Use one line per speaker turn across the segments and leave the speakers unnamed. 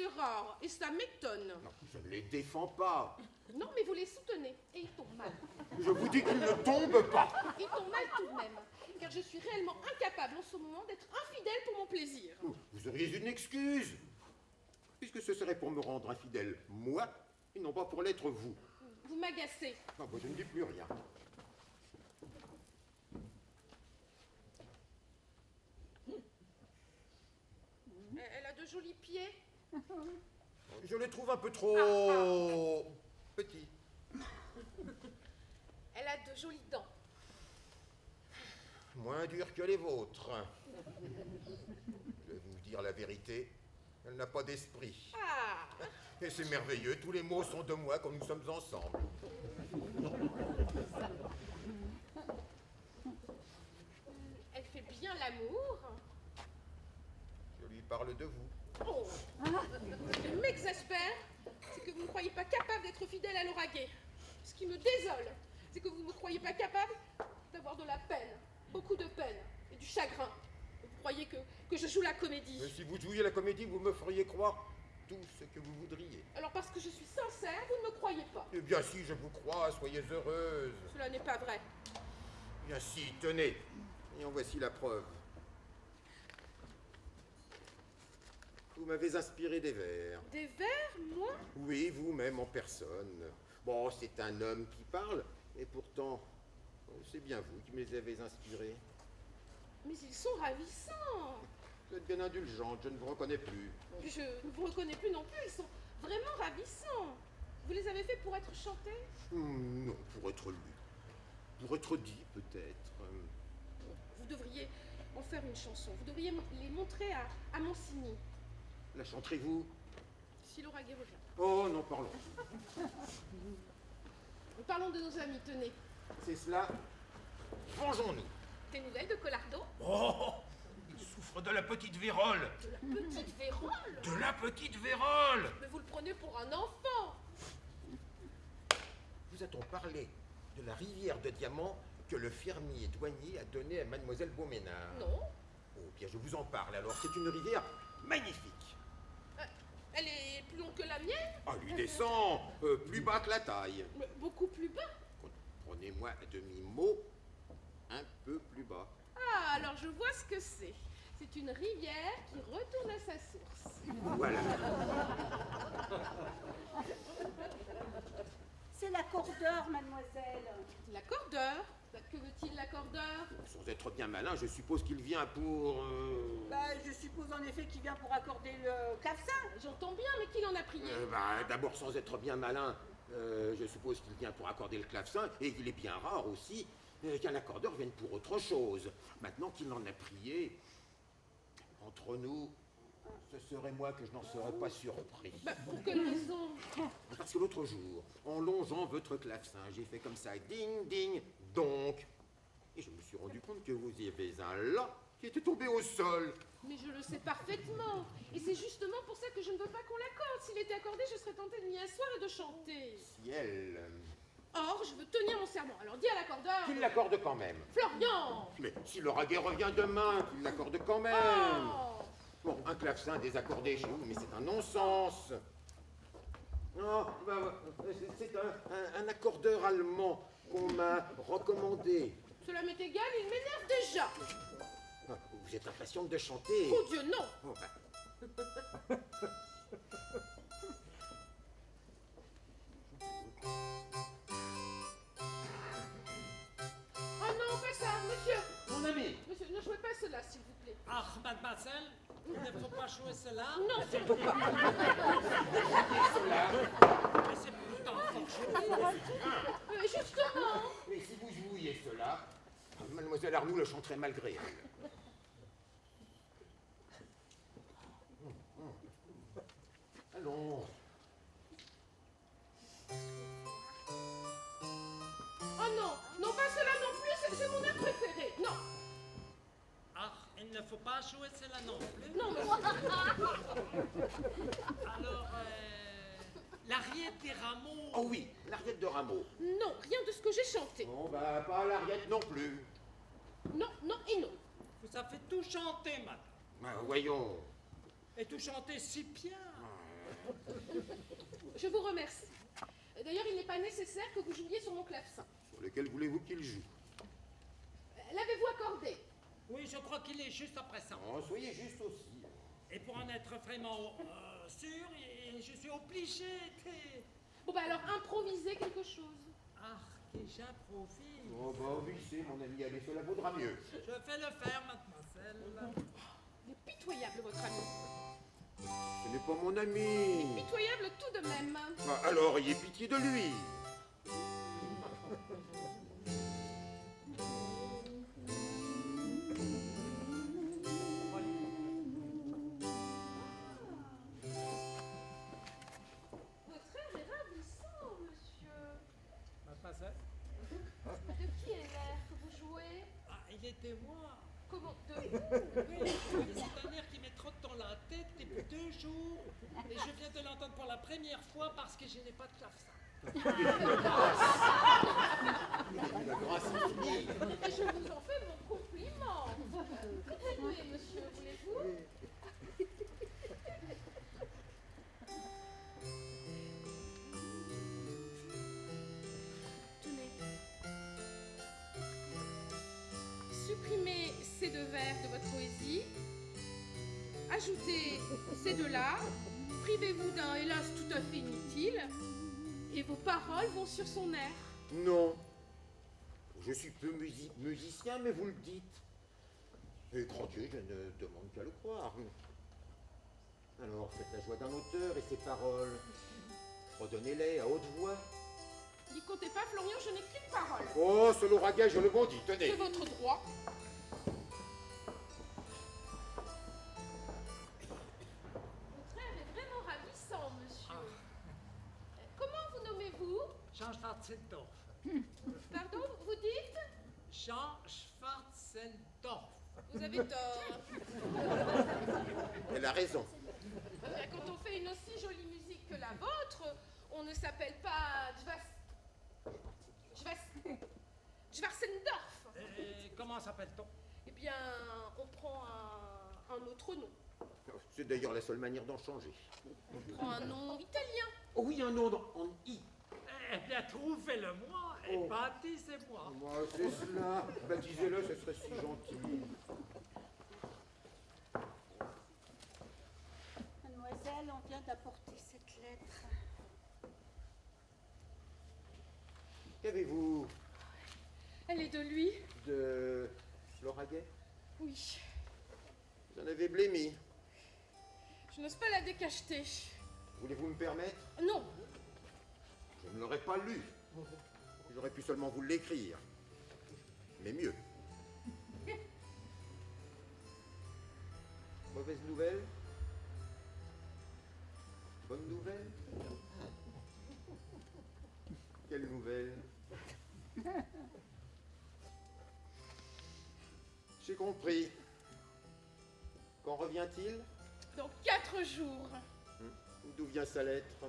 c'est rare, et ça m'étonne.
Non, je ne les défends pas.
Non, mais vous les soutenez, et ils tombent mal.
Je vous dis qu'ils ne tombent pas.
Ils tombent mal tout de même, car je suis réellement incapable en ce moment d'être infidèle pour mon plaisir.
Vous auriez une excuse, puisque ce serait pour me rendre infidèle, moi, et non pas pour l'être vous.
Vous m'agacez.
Non, moi je ne dis plus rien.
Elle a de jolis pieds.
Je les trouve un peu trop petits.
Elle a de jolies dents.
Moins durs que les vôtres. Je vais vous dire la vérité, elle n'a pas d'esprit.
Ah,
Et c'est merveilleux, tous les mots sont de moi quand nous sommes ensemble.
elle fait bien l'amour.
Je lui parle de vous.
Oh, ce qui m'exaspère, c'est que vous ne croyez pas capable d'être fidèle à Laura Gay. Ce qui me désole, c'est que vous ne croyez pas capable d'avoir de la peine, beaucoup de peine et du chagrin. Vous croyez que je joue la comédie.
Mais si vous jouiez la comédie, vous me feriez croire tout ce que vous voudriez.
Alors parce que je suis sincère, vous ne me croyez pas.
Eh bien si, je vous crois, soyez heureuse.
Cela n'est pas vrai.
Bien si, tenez, et en voici la preuve. Vous m'avez inspiré des vers.
Des vers, moi?
Oui, vous-même en personne. Bon, c'est un homme qui parle, et pourtant, c'est bien vous qui me les avez inspirés.
Mais ils sont ravissants.
Vous êtes bien indulgente, je ne vous reconnais plus.
Je ne vous reconnais plus non plus, ils sont vraiment ravissants. Vous les avez faits pour être chantés?
Non, pour être lu. Pour être dit, peut-être.
Vous devriez en faire une chanson. Vous devriez les montrer à Monsigny.
La chanterez-vous?
Si Laura Gay revient.
Oh, non, parlons.
Parlons de nos amis, tenez.
C'est cela. Vengeons-nous.
Des nouvelles de Collardo?
Oh, il souffre de la petite vérole.
De la petite vérole?
De la petite vérole.
Mais vous le prenez pour un enfant.
Vous a-t-on parlé de la rivière de diamants que le fermier douanier a donnée à mademoiselle Beauménard?
Non.
Oh, bien, je vous en parle alors. C'est une rivière magnifique.
Elle est plus longue que la mienne?
Ah, lui descend, plus bas que la taille.
Mais beaucoup plus bas.
Prenez-moi à demi-mot, un peu plus bas.
Ah, alors je vois ce que c'est. C'est une rivière qui retourne à sa source.
Voilà.
C'est l'accordeur, mademoiselle.
L'accordeur? Que veut-il, l'accordeur?
Sans être bien malin, je suppose qu'il vient pour...
Je suppose en effet qu'il vient pour accorder le clavecin.
J'entends bien, mais qui l'en a prié?
D'abord, sans être bien malin, je suppose qu'il vient pour accorder le clavecin, et il est bien rare aussi qu'un accordeur vienne pour autre chose. Maintenant qu'il en a prié, entre nous, ce serait moi que je n'en serais pas surpris.
Pour quelle raison?
Parce que l'autre jour, en longeant votre clavecin, j'ai fait comme ça, ding, ding, donc. Et je me suis rendu compte que vous y avez un là qui était tombé au sol.
Mais je le sais parfaitement. Et c'est justement pour ça que je ne veux pas qu'on l'accorde. S'il était accordé, je serais tentée de m'y asseoir et de chanter.
Ciel.
Or, je veux tenir mon serment. Alors dis à l'accordeur...
Qu'il l'accorde quand même.
Florian!
Mais si Laura Gay revient demain, qu'il l'accorde quand même.
Oh!
Bon, un clavecin désaccordé chez vous, mais c'est un non-sens. Non, c'est un accordeur allemand qu'on m'a recommandé.
Cela m'est égal, il m'énerve déjà.
Vous êtes impatiente de chanter.
Oh Dieu, non!
Oh,
Oh non, pas ça, monsieur!
Mon ami.
Monsieur, ne jouez pas cela, s'il vous plaît.
Ah, mademoiselle, il ne faut pas jouer cela.
Non, surtout pas.
Mais c'est pourtant fort joli.
Justement.
Mais si vous jouiez cela, mademoiselle Arnoux le chanterait malgré elle. Allons.
Oh non, non pas cela non plus, c'est mon air préféré. Non,
Ah, il ne faut pas jouer cela non plus.
non, monsieur.
Alors, l'ariette des rameaux.
Oh oui, l'ariette de Rameau.
Non, rien de ce que j'ai chanté.
Bon, pas l'ariette non plus.
Non, non et non.
Vous avez tout chanté, madame.
Voyons.
Et tout chanté si bien.
Je vous remercie. D'ailleurs, il n'est pas nécessaire que vous jouiez sur mon clavecin.
Sur lequel voulez-vous qu'il joue?
L'avez-vous accordé?
Oui, je crois qu'il est juste après ça.
Oh, soyez juste aussi.
Et pour en être vraiment sûr, je suis obligé de...
Bon, bah alors, improvisez quelque chose.
Ah, que j'improvise.
Oh, bah oui, c'est mon ami, allez, cela vaudra mieux.
Je vais le faire, mademoiselle.
Il est pitoyable, votre ami.
Ce n'est pas mon ami.
Pitoyable tout de même.
Ah, alors, ayez pitié de lui.
Votre air est ravissant, monsieur.
Mademoiselle?
De qui est l'air que vous jouez?
Ah, il était moi.
Comment? De vous?
Oui, c'est un air qui me trotte dans la tête depuis 2 jours. Et je viens de l'entendre pour la première fois parce que je n'ai pas de clavecin.
La grâce infinie.
Et je vous en fais mon compliment. Continuez, monsieur, voulez-vous? Tenez. Supprimez ces 2 vers de votre poésie. Ajoutez ces 2-là. Privez-vous d'un hélas tout à fait inutile. Et vos paroles vont sur son air.
Non. Je suis peu musicien, mais vous le dites. Et grand Dieu, je ne demande qu'à le croire. Alors, faites la joie d'un auteur et ses paroles. Redonnez-les à haute voix.
N'y comptez pas, Florian, je n'ai qu'une parole.
Oh, ce l'ouragan, je le bandis, tenez.
C'est votre droit. Votre air est vraiment ravissant, monsieur. Comment vous nommez-vous?
Jean Schwarzendorf.
Pardon, vous dites?
Jean Schwarzendorf.
Vous avez tort.
Elle a raison.
Quand on fait une aussi jolie musique que la vôtre, on ne s'appelle pas Schwarzendorf.
Comment s'appelle-t-on?
Eh bien, on prend un autre nom.
C'est d'ailleurs la seule manière d'en changer.
On prend un nom italien.
Oh oui, un nom en I.
Eh bien, trouvez-le-moi et
Oh.
baptisez-moi.
Moi, c'est cela. Baptisez-le, ce serait si gentil.
Mademoiselle, on vient d'apporter cette lettre.
Qu'avez-vous
Elle est de lui?
de l'ouragan?
Oui.
Vous en avez blémi.
Je n'ose pas la décacheter.
Voulez-vous me permettre?
Non.
Je ne l'aurais pas lu. J'aurais pu seulement vous l'écrire. Mais mieux. Mauvaise nouvelle? Bonne nouvelle? Quelle nouvelle? J'ai compris. Quand revient-il?
Dans 4 jours.
D'où vient sa lettre?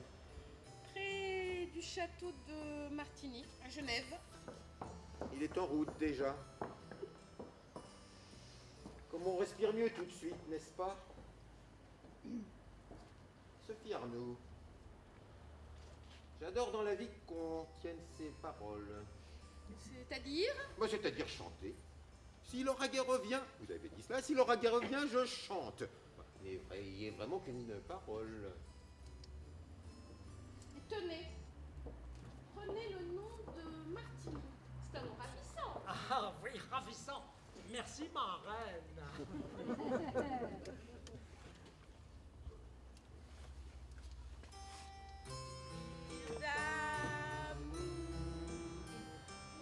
Près du château de Martigny, à Genève.
Il est en route déjà. Comme on respire mieux tout de suite, n'est-ce pas? Sophie Arnaud. J'adore dans la vie qu'on tienne ses paroles.
C'est-à-dire?
Moi, c'est-à-dire chanter. Si l'ouragan revient, vous avez dit cela, si l'ouragan revient, je chante. Mais ayez vraiment qu'une parole.
Et tenez, prenez le nom de Martigny. C'est un nom ravissant.
Ah oui, ravissant. Merci, ma reine.
L'amour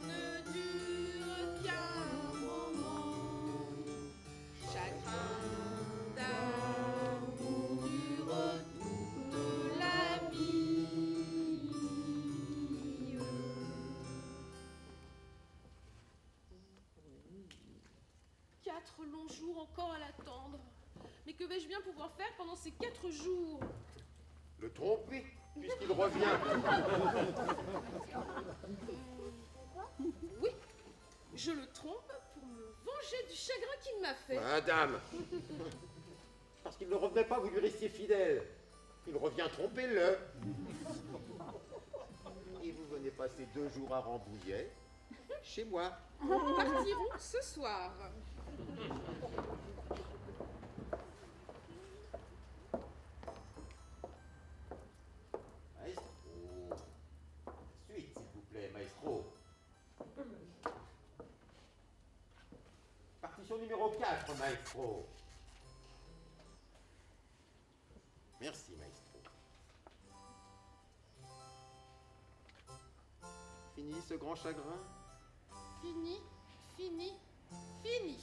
ne dure qu'un moment. Chagrin d'amour dure toute la vie. 4 longs jours encore à l'attendre. Mais que vais-je bien pouvoir faire pendant ces 4 jours?
Le tromper, puisqu'il revient.
Oui, je le trompe pour me venger du chagrin qu'il m'a fait.
Madame, parce qu'il ne revenait pas, vous lui restiez fidèle. Il revient, trompez-le. Et vous venez passer 2 jours à Rambouillet, chez moi.
Nous partirons ce soir.
Maestro. Suite, s'il vous plaît, maestro. Partition numéro 4, maestro. Merci, maestro. Fini ce grand chagrin?
Fini, fini, fini.